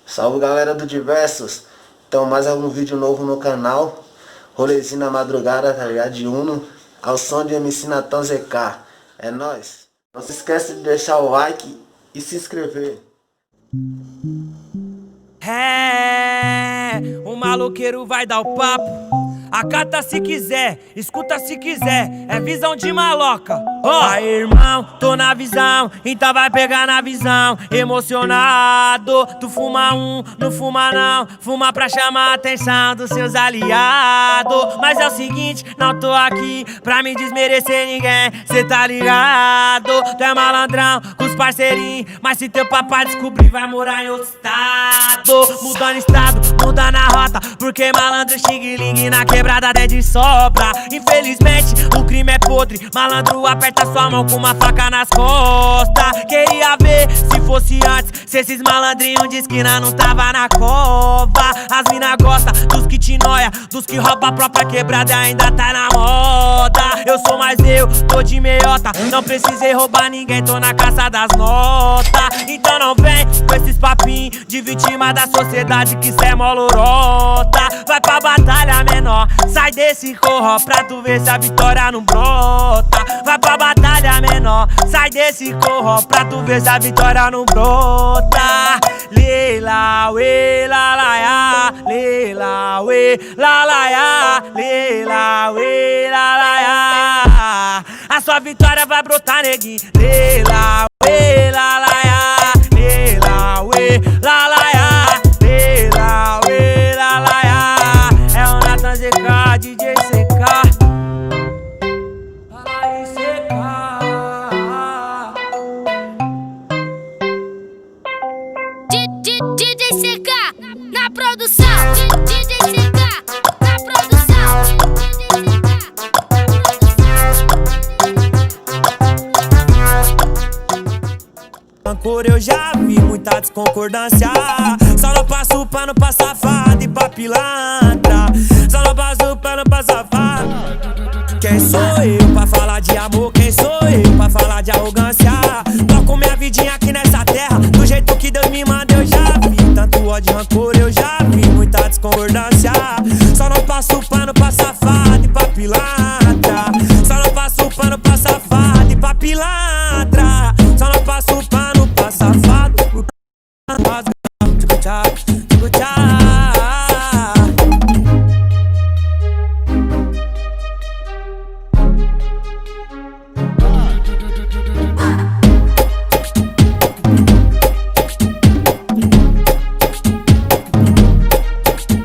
Salve galera do Diversos. Então mais algum vídeo novo no canal. Rolezinho na madrugada, tá ligado? De Uno, ao som de MC Natan ZK. É nóis. Não se esqueça de deixar o like e se inscrever. É, o maloqueiro vai dar o papo. Acata se quiser, escuta se quiser, é visão de maloca. Aí irmão, tô na visão, então vai pegar na visão. Emocionado, tu fuma um, não fuma não. Fuma pra chamar a atenção dos seus aliados. Mas é o seguinte, não tô aqui pra me desmerecer ninguém, cê tá ligado? Tu é malandrão com os parceirinhos, mas se teu papai descobrir vai morar em outro estado. Mudando estado, mudando a rota, porque malandro xing-ling na quebrada até de sobra. Infelizmente o crime é podre, malandro aperta sua mão com uma faca nas costas. Queria ver se fosse antes, se esses malandrinhos de esquina não tava na cova. As mina gosta dos que te noia, dos que rouba a própria quebrada e ainda tá na moda. Eu sou mais eu, tô de meiota, não precisei roubar ninguém, tô na caça das notas. Então não vem com esses papinhos de vítima da sociedade que cê é molorota. Vai pra batalha menor, sai desse corro pra tu ver se a vitória não brota. Vai pra batalha menor, sai desse corro pra tu ver se a vitória não brota. Lila, we, la, la, ya. Lila, we, la, la, ya. Lila, we, la, la, ya. A sua vitória vai brotar, neguinho. Lila, we, la, la, ya. Lila, we, la, la, ya. Lila, we, la, la, ya. É o Natan ZK, DJ CK. Fala aí, CK. DJ CK na produção. DJ CK na produção. Rancor eu já vi muita desconcordância. Só não passo pano pra safado e pra pilantra. Só não passo pano pra safado. Quem sou eu pra falar de amor? Quem sou eu pra falar de arrogância? Toco minha vidinha aqui nessa terra, do jeito que Deus me manda eu já vi. Tanto ódio e rancor eu já vi muita desconcordância. Só não passo pano pra safado e pra pilantra. Só não passo pano pra safado e pra pilantra. Só não passo pano pra safado.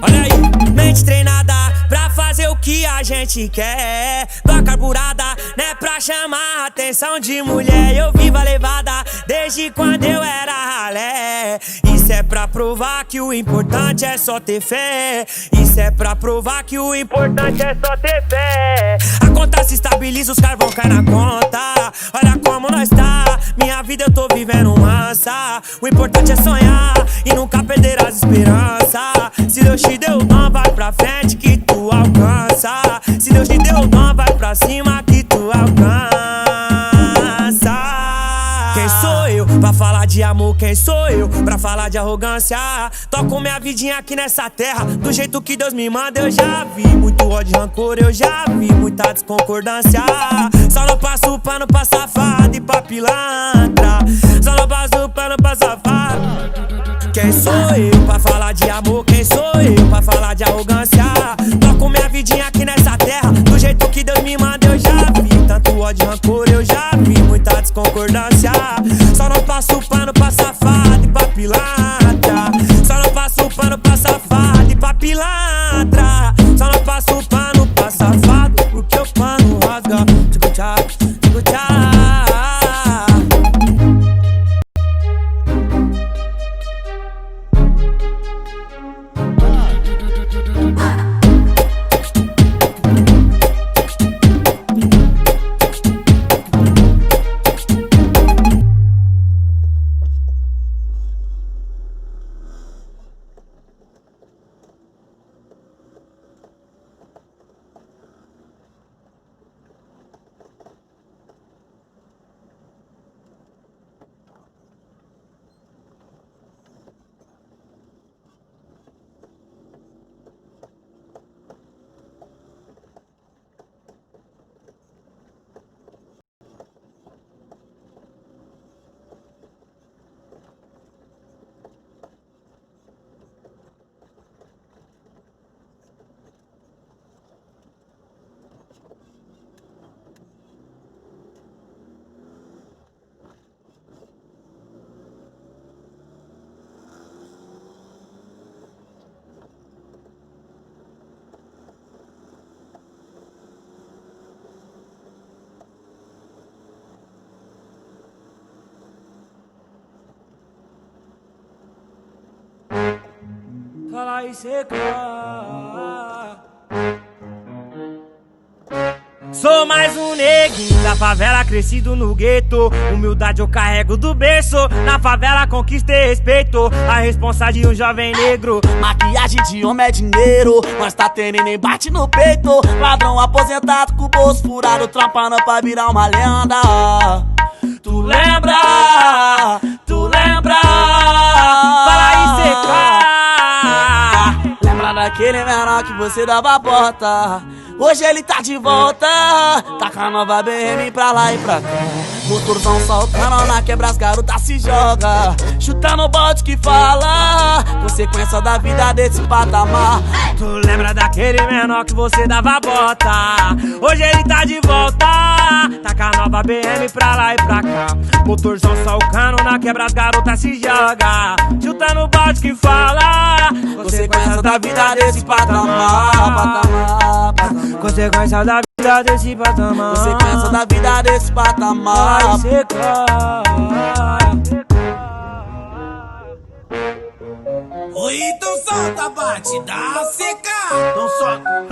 Olha aí, mente treinada pra fazer o que a gente quer. Tô carburada, né, pra chamar a atenção de mulher. Eu vivo a levada desde quando eu era ralé. Isso é pra provar que o importante é só ter fé. Isso é pra provar que o importante é só ter fé. A conta se estabiliza, os caras vão cair na conta. Olha como nós tá, minha vida eu tô vivendo mansa. O importante é sonhar e nunca perder as esperanças. Se Deus te deu o dom, vai pra frente que tu alcança. Se Deus te deu o dom, vai pra cima que tu alcança. Quem sou eu pra falar de amor? Quem sou eu pra falar de arrogância? Toco minha vidinha aqui nessa terra, do jeito que Deus me manda eu já vi. Muito ódio e rancor eu já vi, muita desconcordância. Só não passo pano pra safado e pra pilantra. Só não passo pano pra safado. Quem sou eu pra falar de amor? Quem sou eu pra falar de arrogância? Toco minha vidinha aqui nessa terra, do jeito que Deus me manda eu já vi. Tanto ódio e rancor eu já vi, muita desconcordância. Só não passo pano pra safado e pra pilantra. Só não passo pano pra safado e pra pilantra. Só não passo pano pra safado, porque o pano rasga. Tipo tchau, tipo tchau. fala e secar. Sou mais um neguinho da favela, crescido no gueto. Humildade eu carrego do berço. Na favela conquistei respeito. A responsa de um jovem negro. Maquiagem de homem é dinheiro, nós tá tendo e nem bate no peito. Ladrão aposentado com o bolso furado, trampando pra virar uma lenda. Tu lembra? Tu lembra? Fala e secar. Lembra daquele menor que você dava a porta? Hoje ele tá de volta, tá com a nova BM pra lá e pra cá. Motorzão saltando na quebra, as garotas se joga, chutando o balde que fala, consequência da vida desse patamar. Tu lembra daquele menor que você dava a bota? Hoje ele tá de volta, tá com a nova BM pra lá e pra cá. Motorzão salcando na quebra, as garotas se joga, chutando o balde que fala, consequência da vida desse patamar. Consequência da vida desse patamar. Consequência da vida desse patamar. Vai secar. Oi, então solta a batida seca. Então solta.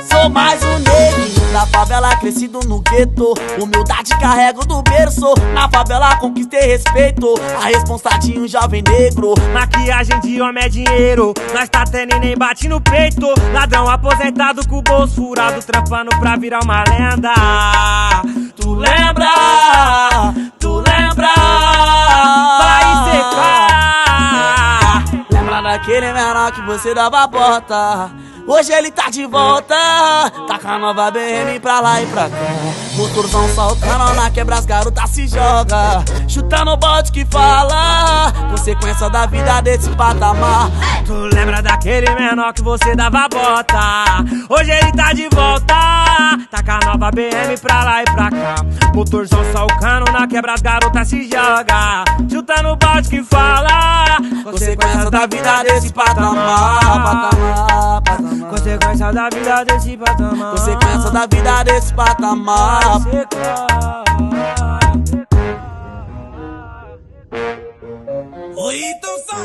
Sou mais um neguinho da favela, crescido no gueto. Humildade carrego do berço. Na favela conquistei respeito. A responsa de um jovem negro. Maquiagem de homem é dinheiro, nós tá tendo e nem bate no peito. Ladrão aposentado com o bolso furado, trampando pra virar uma lenda. Tu lembra? Tu lembra? Vai secar. Lembra daquele menor que você dava a porta? Hoje ele tá de volta, tá com a nova BM pra lá e pra cá. Motorzão saltando na quebra, as garotas se joga, chutando o balde que fala, consequência da vida desse patamar. Tu lembra daquele menor que você dava a bota? Hoje ele tá de volta, tá com a nova BM pra lá e pra cá. Motorzão salcando na quebra, as garotas se joga, chutando o balde que fala, consequência da vida desse patamar. Consequência da vida desse patamar. Consequência da vida desse patamar. Vai secar. Oi, então solta.